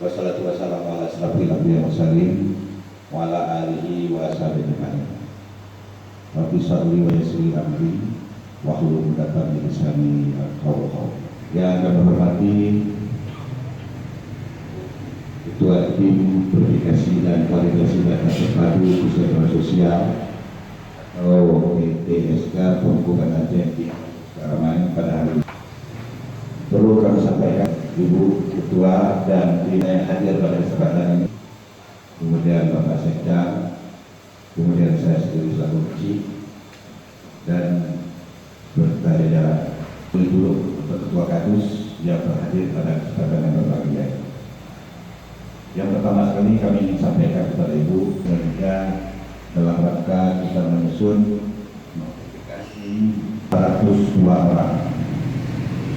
Wassalatu wassalamu ala asyrafil anbiya'i wal mursalin wa ala alihi wa sahbihi ajma'in. Rabbi sholli wa yassir amri wa hlul 'uqdatam min lisani yafqahu qawli. Yang kami hormati Ketua Tim Verifikasi dan Validasi Data Terpadu Kesejahteraan Sosial atau PTSK Pembukaan Aceh di Karamain pada hari ini. Perlu kami sampaikan Ibu Ketua dan tim yang hadir pada kesempatan ini, kemudian Bapak Sekda, kemudian saya sendiri selaku Cik, dan beserta jajaran dulu untuk Ketua Kadus yang berhadir pada kesempatan yang berbahagia. Yang pertama sekali kami ingin sampaikan kepada Ibu, sehingga dalam rangka kita menyusun notifikasi 102 orang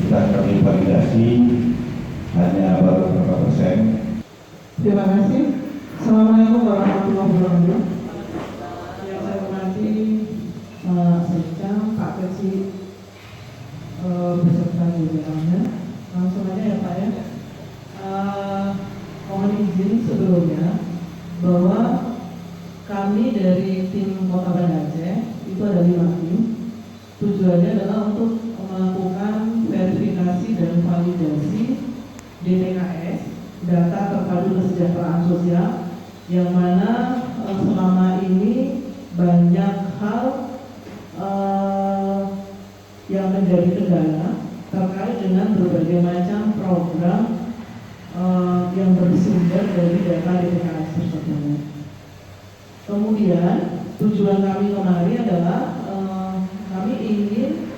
sudah kami validasi hanya baru berapa persen. Terima kasih. Assalamualaikum warahmatullahi wabarakatuh. Yang saya hormati Sekda, Pak Kecil, beserta jajarannya. Langsung aja ya Pak ya. Mohon izin sebelumnya bahwa kami dari tim Kota Banda Aceh itu ada 5 tim. Tujuannya adalah untuk melakukan verifikasi dan validasi DTKS, data terpadu kesejahteraan sosial, yang mana selama ini banyak hal yang menjadi kendala terkait dengan berbagai macam program yang bersumber dari data DTKS tersebut. Kemudian tujuan kami kemarin adalah kami ingin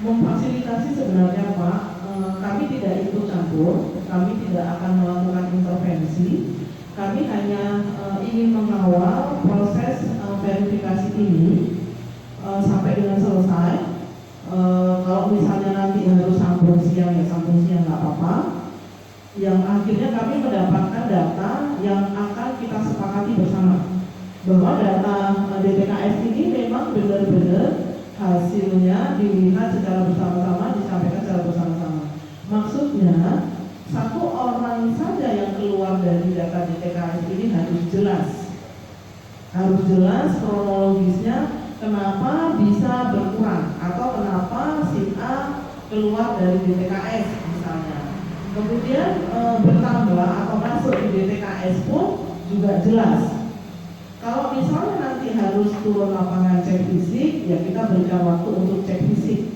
memfasilitasi sebenarnya Pak. Kami tidak ikut campur, kami tidak akan melakukan intervensi. Kami hanya ingin mengawal proses verifikasi ini sampai dengan selesai. Kalau misalnya nanti harus sambung siang ya sambung siang nggak apa-apa. Yang akhirnya kami mendapatkan data yang akan kita sepakati bersama, bahwa data DTKS ini memang benar-benar hasilnya dilihat secara bersama-sama, disampaikan secara bersama-sama. Maksudnya, satu orang saja yang keluar dari data DTKS ini harus jelas kronologisnya, kenapa bisa berkurang atau kenapa si A keluar dari DTKS misalnya. Kemudian bertambah atau masuk di DTKS pun juga jelas. Kalau misalnya nanti harus turun lapangan cek fisik, ya kita berikan waktu untuk cek fisik.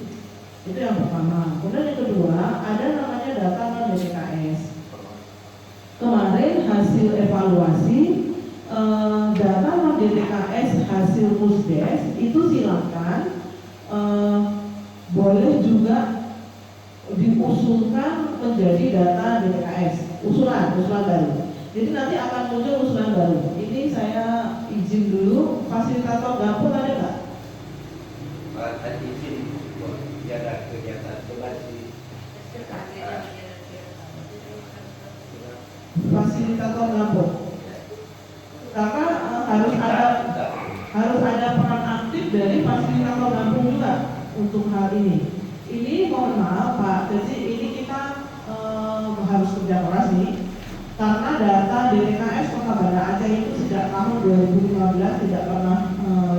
Itu yang pertama. Kemudian yang kedua, ada namanya data non-DTKS. Kemarin hasil evaluasi data non-DTKS hasil Pusdes itu silakan boleh juga diusulkan menjadi data DTKS. Usulan baru. Jadi nanti akan muncul usulan baru. Ini saya izin dulu, fasilitator dapur ada nggak? Ada izin tiada kegiatan sebasi. Fasilitator dapur. Karena harus ada peran aktif dari fasilitator dapur juga untuk hal ini. Ini mohon maaf Pak, jadi ini kita harus kerja keras nih. Karena data DTKS Kota Banda Aceh itu sejak tahun 2015 tidak pernah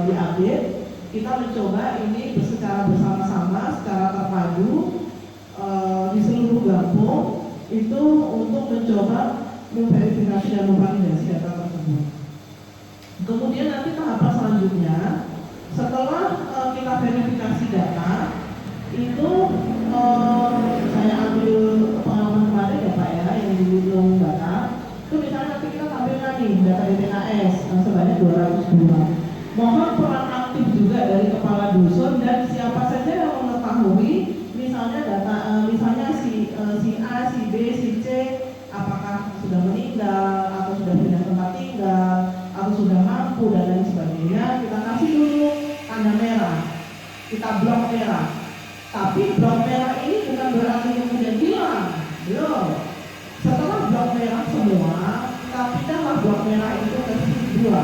diupdate. Kita mencoba ini secara bersama-sama, secara terpadu di seluruh Gampung itu untuk mencoba memverifikasi dan memvalidasi data tersebut. Kemudian nanti tahapan selanjutnya, setelah kita verifikasi data, itu saya ambil pengalaman kemarin ya Pak ya, yang di Gunung Batak. Itu misalnya nanti kita tampilkan nih data DTKS sebanyak 202. Mohon peran aktif juga dari kepala dusun dan siapa saja yang mengetahui misalnya data, misalnya si A, si B, si C, apakah sudah meninggal atau sudah pindah tempat tinggal atau sudah mampu dan lain sebagainya. Kita kasih dulu tanda merah, kita blok merah. Tapi blok merah ini bukan berarti kemudian hilang, belum. Setelah blok merah semua, kita pindahlah blok merah itu ke sisi 2.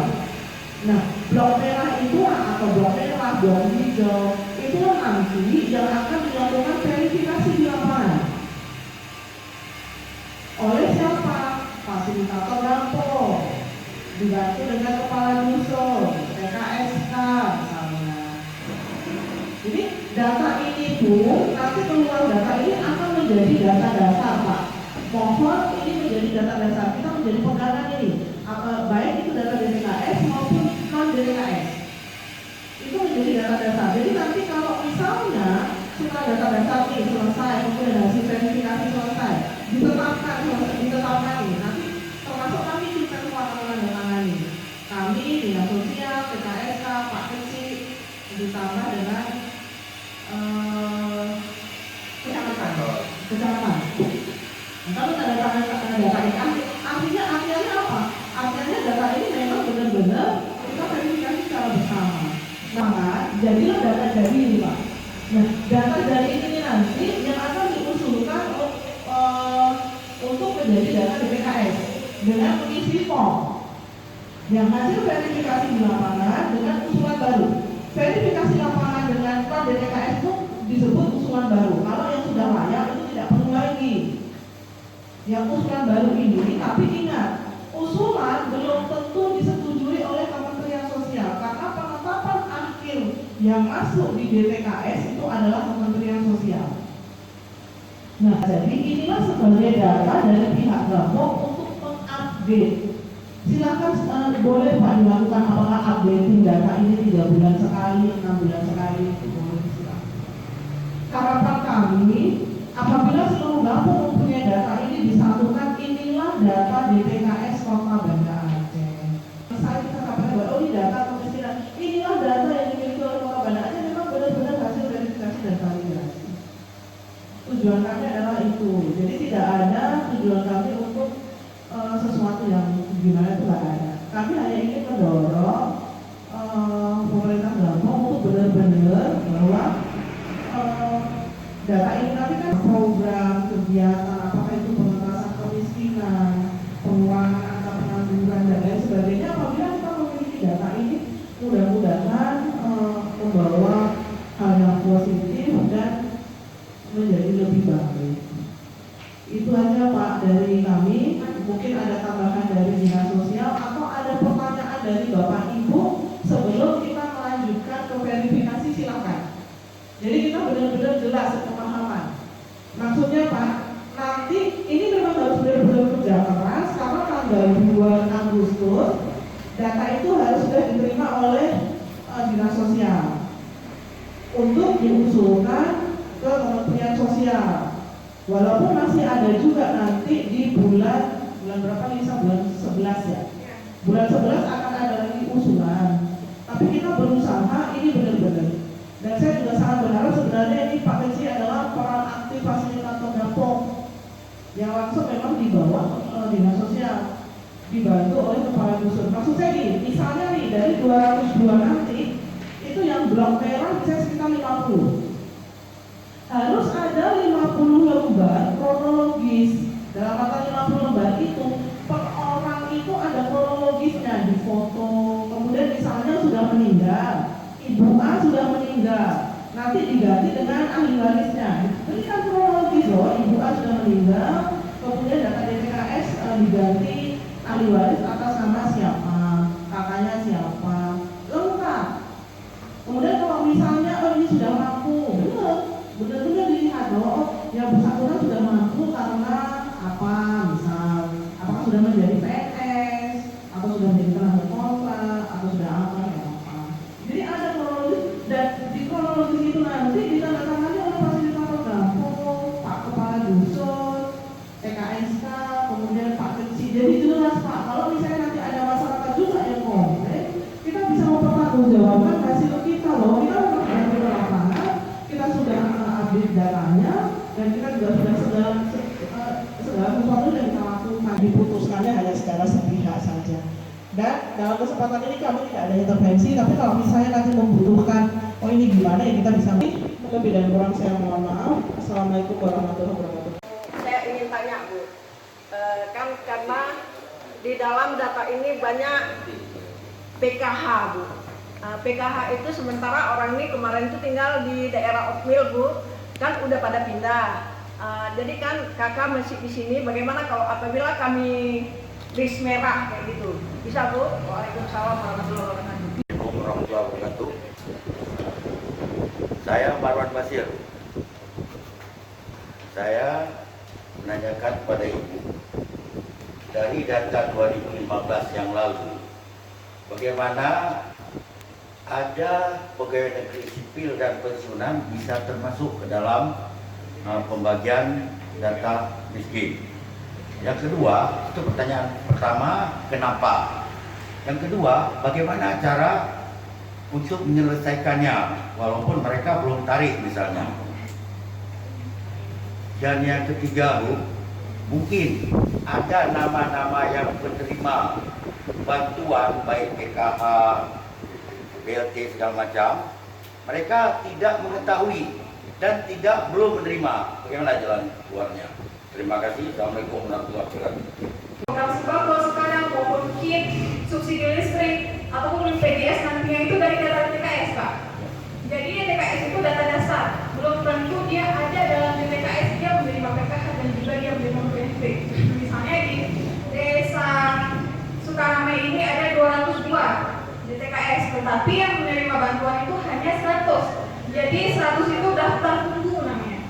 Nah, blok merah itu atau blok merah, blok hijau, itu nanti yang akan dilakukan verifikasi di lapangan. Oleh siapa? fasilitator dapur, dibantu dengan kepala dusun, PKSK misalnya. Jadi data ini pun nanti keluar data ini akan menjadi data dasar, Pak. Mohon ini menjadi data dasar, kita menjadi pegangan ini, baik itu data DTKS maupun non DTKS. Itu menjadi data dasar. Jadi nanti kalau misalnya sudah data dasar ini selesai, kemudian hasil verifikasi selesai, ditetapkan ini, nanti termasuk kami juga semua menandatangani. Kami dinas sosial, PKSK, Pak Kecil, ditambah dengan kecamatan. Kalau tanda tangan data ini artinya apa? Artinya data ini memang benar-benar kita verifikasi secara bersama. Maka jadilah data dari ini, Pak. Nah, data dari ini nanti yang akan diusulkan untuk menjadi data DPKS dengan mengisi form yang hasil verifikasi di lapangan dengan usulan baru. Verifikasi lapangan dengan non DTKS itu disebut usulan baru. Kalau yang sudah layak itu tidak perlu lagi. Yang usulan baru ini, tapi ingat, usulan belum tentu disetujui oleh Kementerian Sosial karena penetapan akhir yang masuk di DTKS itu adalah Kementerian Sosial. Nah, jadi inilah sebagai data dari pihak Gapok untuk mengupdate. Silakan boleh Pak dilakukan apakah updating data ini 3 bulan sekali, 6 bulan sekali, boleh silakan. Harapan kami apabila seluruh Gapok mempunyai data ini disatukan, inilah data DTKS Kota Banda Aceh. Saya bisa katakan bahwa ini data kemiskinan, inilah data yang dimiliki oleh Kota Banda Aceh memang benar-benar hasil verifikasi dan validasi. Tujuan kami adalah itu. Jadi tidak ada tujuan kami untuk sesuatu yang gimana itu tidak ada. Kami hanya ingin mendorong pemerintah Gapok untuk benar-benar bahwa data ini nanti kan program kegiatan apakah itu pengentasan kemiskinan, pengurangan angka pengangguran dan lain sebagainya. Apabila kita memiliki data ini, mudah-mudahan membawa hal yang positif dan menjadi lebih baik. Itu aja Pak dari kami. Mungkin ada tambahan dari dinas sosial atau ada pertanyaan dari Bapak Ibu sebelum kita melanjutkan ke verifikasi, silakan. Jadi kita benar-benar jelas pemahaman. Maksudnya Pak, nanti ini memang harus benar-benar kerja keras karena tanggal 2 Agustus data itu harus sudah diterima oleh dinas sosial untuk diusulkan ke Kementerian Sosial. Walaupun masih ada juga nanti di bulan berapa Lisa? Bulan 11 ya. Bulan 11 akan ada lagi usulan. Tapi kita berusaha ini benar-benar. Dan saya juga sangat berharap sebenarnya ini Pak Kecil adalah peran aktif fasilitator Gapok yang langsung memang di bawah dinas sosial, dibantu oleh kepala dusun. Maksud saya nih, misalnya nih dari 202 nanti itu yang blok merah bisa sekitar 50. Harus ada 50 lembar kronologis. Dalam kata 50 lembar itu per orang itu ada kronologisnya, di foto. Kemudian misalnya sudah meninggal, Ibu A sudah meninggal, nanti diganti dengan ahli warisnya. Ini kan kronologis loh, Ibu A sudah meninggal, kemudian data DTKS diganti ahli waris atas nama siapa, kakaknya siapa, lengkap. Kemudian kalau misalnya ini sudah mampu, benar-benar dilihat bahwa yang bersangkutan sudah mampu karena apa, misal apakah sudah menjadi PNS atau sudah menjadi tenaga kontrak atau sudah apa ya apa. Jadi ada kronologis dan di kronologis itu nanti ditandatangani oleh fasilitator Gapok, Pak Kepala Dusun, PKSK, kemudian Pak Kecil. Jadi jelas Pak, kalau misalnya nanti ada masyarakat juga yang komplain, kita bisa mempertanggungjawabkan hasil kita loh. Kita memang di lapangan, kita sudah update datanya dan kita juga sudah segala sesuatu yang kita lakukan. Diputuskannya hanya secara sepihak saja. Dan dalam kesempatan ini kami tidak ada intervensi, tapi kalau misalnya nanti membutuhkan ini gimana ya kita bisa. Lebih dan kurang saya mohon maaf. Assalamualaikum warahmatullahi wabarakatuh. Saya ingin tanya Bu, kan karena di dalam data ini banyak PKH Bu. PKH itu sementara orang ini kemarin itu tinggal di daerah Okmil Bu, kan udah pada pindah. Jadi kan kakak masih di sini. Bagaimana kalau apabila kami list merah kayak gitu. Bisa Bu? Waalaikumsalam warahmatullahi wabarakatuh. Assalamualaikum warahmatullahi wabarakatuh. Saya Marwan Basir. Saya menanyakan kepada Ibu, dari data 2015 yang lalu, bagaimana ada pegawai negeri sipil dan pensiunan bisa termasuk ke dalam pembagian data miskin. Yang kedua, itu pertanyaan pertama, kenapa? Yang kedua, bagaimana cara untuk menyelesaikannya walaupun mereka belum tarik misalnya. Dan yang ketiga, Bu, mungkin ada nama-nama yang menerima bantuan baik PKH, BLT segala macam, mereka tidak mengetahui dan belum menerima. Bagaimana jalan keluarnya? Terima kasih. Assalamualaikum warahmatullahi wabarakatuh. Program sembako sekarang maupun KIT, subsidi listrik, ataupun PGS nantinya itu dari data TKS, Pak. Jadi TKS itu data dasar, belum tentu dia ada dalam TKS dia menerima PKH dan juga dia menerima benefit. Misalnya di desa Sukarame ini ada 202 di TKS, tetapi yang menerima bantuan itu hanya 100. Jadi 100 itu daftar tunggu namanya.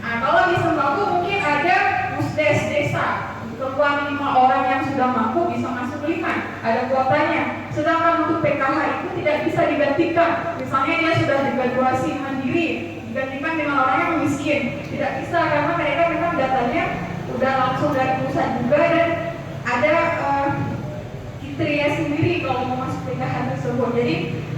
Nah, kalau di sembako mungkin ada musdes desa, keluar 5 orang yang sudah mampu bisa masuk 5, ada kuotanya. Sedangkan untuk PKH itu tidak bisa digantikan. Misalnya dia sudah digraduasi mandiri, digantikan dengan orang yang miskin, tidak bisa karena mereka memang datanya udah langsung dari pusat juga dan ada kriteria sendiri kalau mau masuk PKH tersebut. Jadi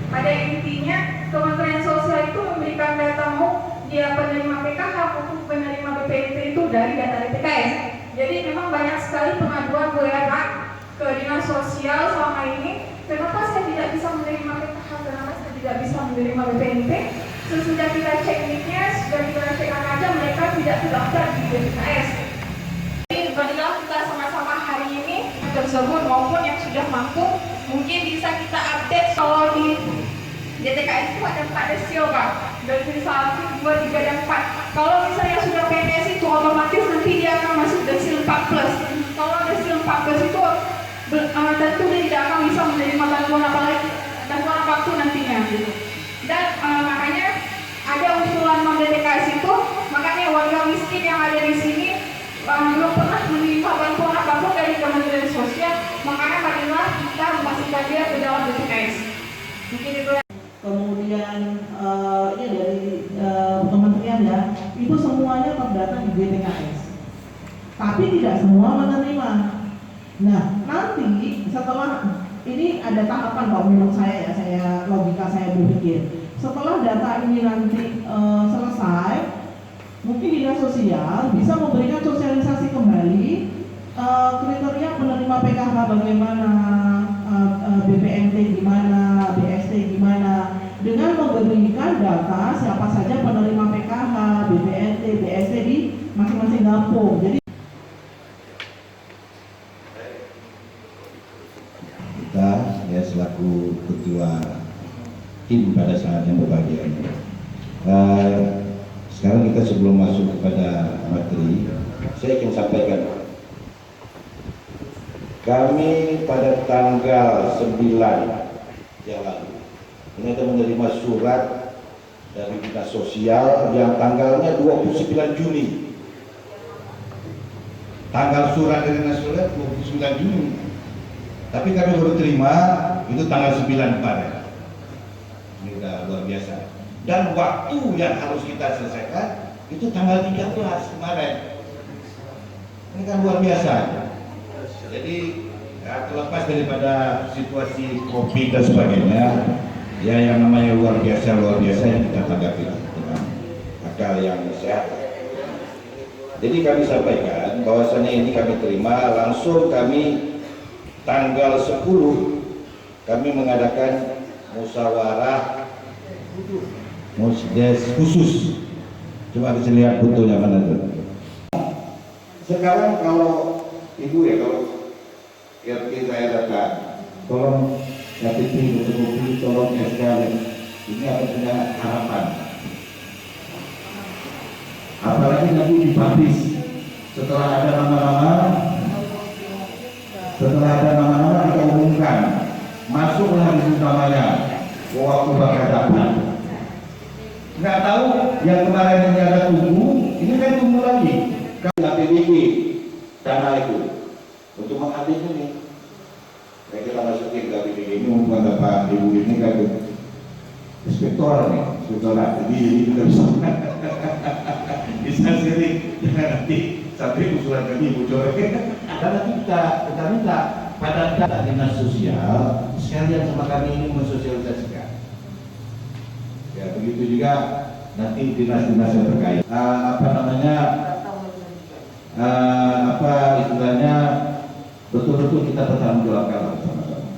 pada intinya Kementerian Sosial itu memberikan data mau dia penerima PKH maupun penerima BPNT itu dari data TKS. Jadi memang banyak sekali pengaduan WA ke dinas sosial selama ini. Kenapa saya tidak bisa menerima PKH? Kenapa saya tidak bisa menerima BPNT? Sesudah kita cek nicknya, sudah kita cek aja mereka tidak terdaftar di BPKS. Jadi marilah kita sama-sama hari ini tersebut maupun yang sudah mampu mungkin bisa kita update. Kalau di DTKS itu ada 4 desio, Pak. Desil 1, 2, 3, dan 4. Kalau misalnya sudah PNS itu otomatis nanti dia akan masuk desil 4+. Kalau desil 4+ itu tentu dia tidak akan bisa menerima bantuan apapun nantinya gitu. Dan makanya ada usulan non-DTKS itu, makanya warga miskin yang ada di sini belum pernah menerima bantuan apapun dari Kementerian Sosial, makanya marilah kita memasukkan dia ke dalam DTKS. Mungkin itu ya. Kemudian ini dari kementerian ya, itu semuanya terdata di BTKS, tapi tidak semua menerima. Nah, nanti setelah ini ada tahapan kalau menurut saya ya, logika saya berpikir, setelah data ini nanti selesai, mungkin dinas sosial bisa memberikan sosialisasi kembali kriteria penerima PKH bagaimana, BPNT gimana, BST gimana, dengan memberikan data siapa saja penerima PKH, BPNT, BST di masing-masing kampung. Jadi kita ya selaku ketua tim pada saat yang berbahagia ini. Sekarang kita sebelum masuk kepada materi, saya ingin sampaikan. Kami pada tanggal 9 yang lalu ini kita menerima surat dari dinas sosial yang tanggalnya 29 Juni. Tanggal surat dari dinas sosial 29 Juni. Tapi kami baru terima itu tanggal 9 kemarin. Ini udah luar biasa. Dan waktu yang harus kita selesaikan itu tanggal 13 kemarin. Ini kan luar biasa. Jadi ya, terlepas daripada situasi COVID dan sebagainya, ya yang namanya luar biasa yang kita tanggapi dengan akal yang sehat. Jadi kami sampaikan bahwasannya ini kami terima langsung. Kami tanggal 10 kami mengadakan musyawarah musdes khusus. Coba bisa lihat fotonya mana tuh. Sekarang kalau ibu ya, kalau RT saya datang, tolong KTP fotokopi, tolong SK, ini akan punya harapan. Apalagi nanti dipublish setelah ada nama-nama Setelah ada nama-nama kita umumkan, masuklah di namanya. Waktu bakal dapat. Nggak tahu yang kemarin ini ada tunggu, ini kan tunggu lagi. KPBB dana itu untuk mengambil ini. Saya kita masukin KPBB ini untuk Pak Ibu ini kan inspektor nih, inspektorat. Jadi kita bisa sering jangan nanti sampai usulan kami bocor. Karena kita minta pada data dinas sosial sekalian sama kami ini mensosialisasikan. Ya begitu juga nanti dinas-dinas yang terkait. Apa istilahnya betul-betul kita bertanggung jawabkan sama-sama.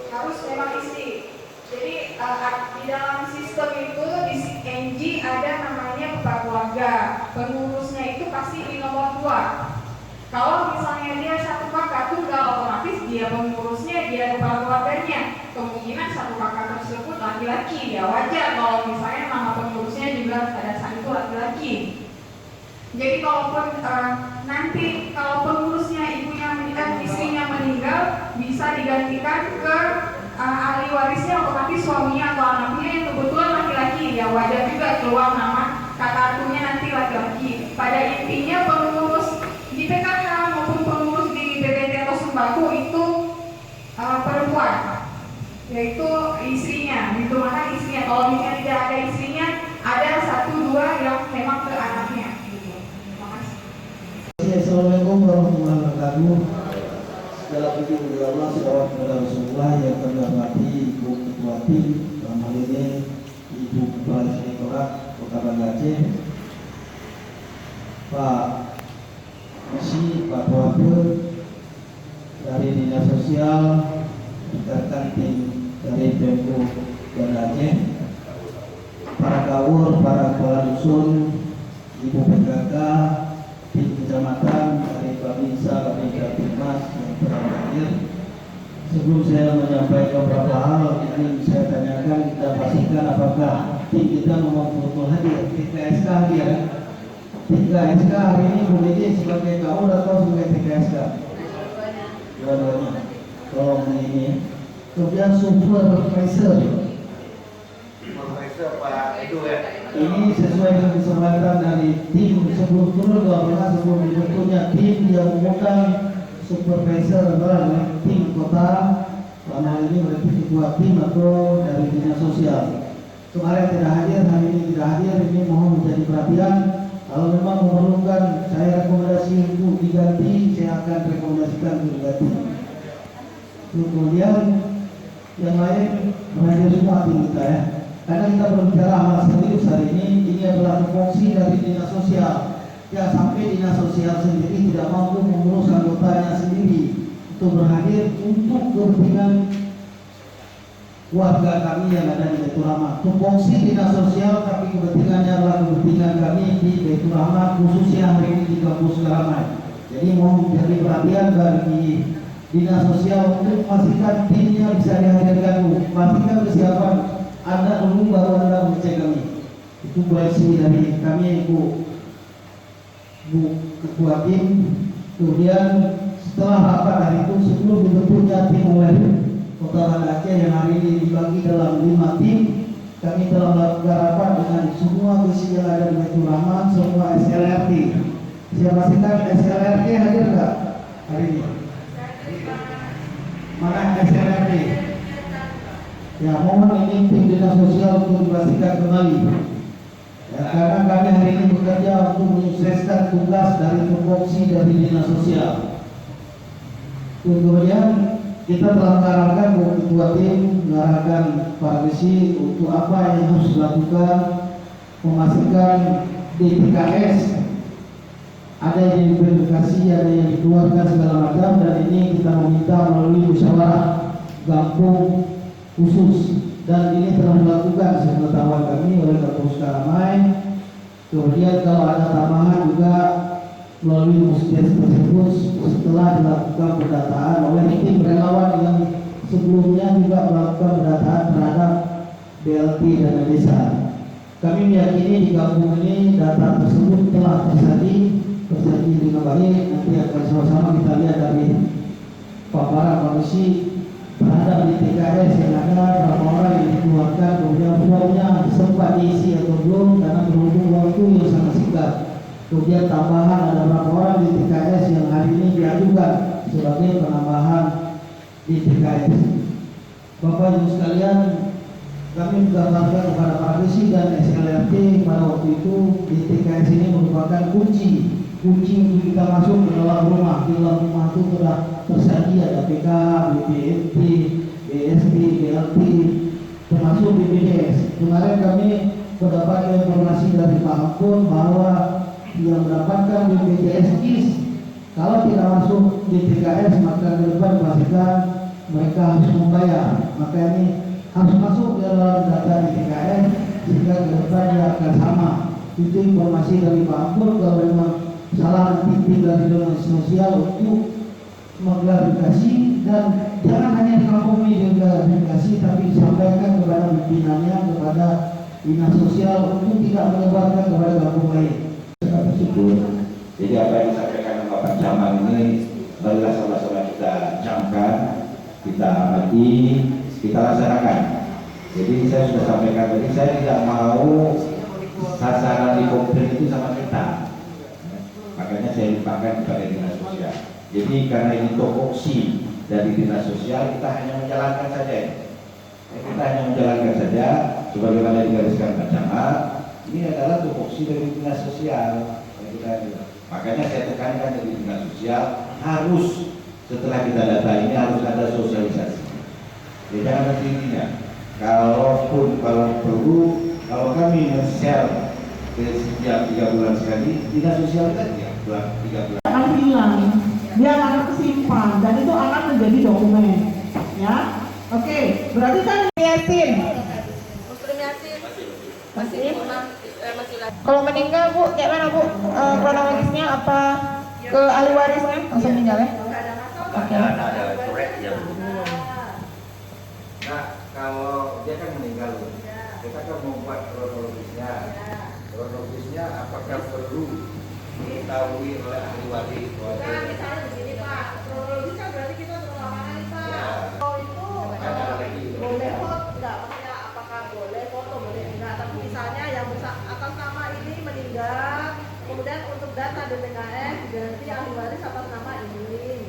Harus memang isi. Jadi di dalam sistem itu di NG ada namanya kepala keluarga. Pengurusnya itu pasti di nomor 2. Kalau misalnya dia satu kakak tunggal, otomatis dia pengurusnya, dia kepala keluarganya. Kemungkinan satu kakak tersebut laki-laki, ya wajar kalau misalnya nama pengurusnya juga pada saat itu laki-laki. Jadi kalaupun nanti kalau pengurusnya istrinya meninggal, bisa digantikan ke ahli warisnya, otomatis suaminya atau anaknya yang kebetulan laki-laki, ya wajar juga keluar nama kakak atunya nanti laki-laki. Pada intinya pengurus di PKH maupun pengurus di BPT atau sembako itu perempuan, yaitu istrinya, diterjemahkan istrinya. Kalau misalnya tidak ada istrinya, ada 1-2 yang memang ke anaknya. Terima kasih. Assalamualaikum warahmatullahi wabarakatuh. Segala puji bagi Allah, salawat kepada Rasulullah yang kami hormati Ibu Ketua Tim, dalam hal ini Ibu Kepala Inspektorat Kota Banda Aceh, Pak Misi, Pak Wakil dari Dinas Sosial, rekan tim dari Pemko Banda Aceh, para kawur, para kepala dusun, Ibu PKK, tim kecamatan dari Babinsa, Babinsa Timas yang telah hadir. Sebelum saya menyampaikan beberapa hal, ingin saya tanyakan, kita pastikan apakah tim kita memang betul hadir, TKSK hadir. TKSK hari ini boleh sebagai kawur atau sebagai TKSK? Dua-duanya. Tolong ini. Kemudian supervisor. Supervisor Pak Edu ya. Ini sesuai dengan kesepakatan dari tim sebelum turun 12 sebelum dibentuknya tim yang mengundang supervisor adalah tim kota. Selama ini berarti ketua tim atau dari dinas sosial. Kemarin tidak hadir, hari ini tidak hadir. Ini mohon menjadi perhatian. Kalau memang memerlukan saya rekomendasi untuk diganti, saya akan rekomendasikan untuk diganti. Kemudian yang lain berhadir semua tim kita ya. Karena kita berbicara hal serius hari ini adalah fungsi dari dinas sosial. Ya sampai dinas sosial sendiri tidak mampu mengurus anggotanya sendiri untuk berhadir untuk kepentingan warga kami yang ada di Baitur Rahmah. Fungsi dinas sosial tapi kepentingannya adalah kepentingan kami di Baitur Rahmah, khususnya hari ini di kampus Karamai. Jadi mohon menjadi perhatian bagi dinas sosial untuk memastikan timnya bisa dihadirkan, memastikan kesiapan Anda dulu baru Anda mengecek kami. Itu koleksi dari kami Bu Ketua Tim. Kemudian setelah rapat hari itu sebelum dibentuknya tim oleh Kota Banda Aceh yang hari ini dibagi dalam 5 tim, kami telah melakukan rapat dengan semua kursi yang ada di Baitur Rahmah, semua SLRT. Saya pastikan SLRT hadir nggak hari ini? Mana SLRT? Ya mohon ini tim dinas sosial untuk dipastikan kembali. Ya, karena kami hari ini bekerja untuk menyukseskan tugas dari tupoksi dari dinas sosial. Kemudian kita telah mengarahkan ketua tim, mengarahkan para misi untuk apa yang harus dilakukan, memastikan di TKS ada yang diverifikasi, ada yang dikeluarkan segala macam, dan ini kita meminta melalui musyawarah kampung khusus, dan ini telah dilakukan sepengetahuan kami oleh Kampus Karamai. Kemudian kalau ada tambahan juga melalui museum tersebut setelah dilakukan pendataan oleh tim relawan yang sebelumnya juga melakukan pendataan terhadap BLT dana desa. Kami meyakini di kampung ini data tersebut telah terjadi, tersaji dengan baik. Nanti akan sama-sama kita lihat dari paparan komisi terhadap di TKS yang ada berapa orang yang dikeluarkan, kemudian formnya sempat diisi atau belum karena berhubung waktu yang sangat singkat. Kemudian tambahan ada berapa orang di TKS yang hari ini diajukan sebagai penambahan di TKS. Bapak Ibu sekalian, kami menggambarkan kepada para visi dan SLRT pada waktu itu di TKS ini merupakan kunci untuk kita masuk ke dalam rumah. Di dalam rumah itu sudah tersaji ada PK, BPNT, BSP, BLT, termasuk BPJS. Kemarin kami mendapatkan informasi dari Pak Ampun bahwa yang mendapatkan BPJS KIS kalau tidak masuk di TKS maka ke depan pastikan mereka harus membayar. Maka ini harus masuk ke dalam data di TKS sehingga ke depan dia akan sama. Itu informasi dari Pak Ampun. Kalau memang salah nanti tinggal di dalam sosial untuk mengklarifikasi dan jangan hanya dikagumi dengan klarifikasi tapi disampaikan kepada pimpinannya, kepada dinas sosial untuk tidak menyebarkan kepada kampung lain. Tersebut. Jadi apa yang disampaikan Bapak Camat ini marilah sama-sama kita camkan, kita amati, kita laksanakan. Jadi saya sudah sampaikan tadi, saya tidak mau sasaran di komplain itu sama kita. Makanya saya limpahkan kepada dinas sosial. Jadi karena ini topoksi dari dinas sosial, kita hanya menjalankan saja. Kita hanya menjalankan saja, sebagaimana digariskan Pak Camat. Ini adalah topoksi dari dinas sosial. Makanya saya tekankan dari dinas sosial harus setelah kita data ini harus ada sosialisasi. Ya, jangan nantinya. Kalau perlu, kalau kami men-share setiap 3 bulan sekali, dinas sosial kan ya 3 bulan. Akan hilang, biar akan kesimpan dan itu akan menjadi dokumen, ya. Oke, berarti kan Yasin. Muslim Yasin masih Kalau meninggal Bu, kayak mana Bu? Kronologisnya apa ke ahli warisnya langsung meninggal ya? Oke. Ada korek yang Nah, kalau dia kan meninggal, kita kan membuat kronologisnya. Kronologisnya apakah perlu diketahui oleh ahli waris? Nah, misalnya begini Pak, kronologisnya berarti kita terlalu nih Pak. Kalau itu boleh foto enggak? Maksudnya apakah boleh foto boleh enggak? Tapi misalnya yang atas nama ini meninggal, kemudian untuk data DPKS diganti ahli waris atas nama ini.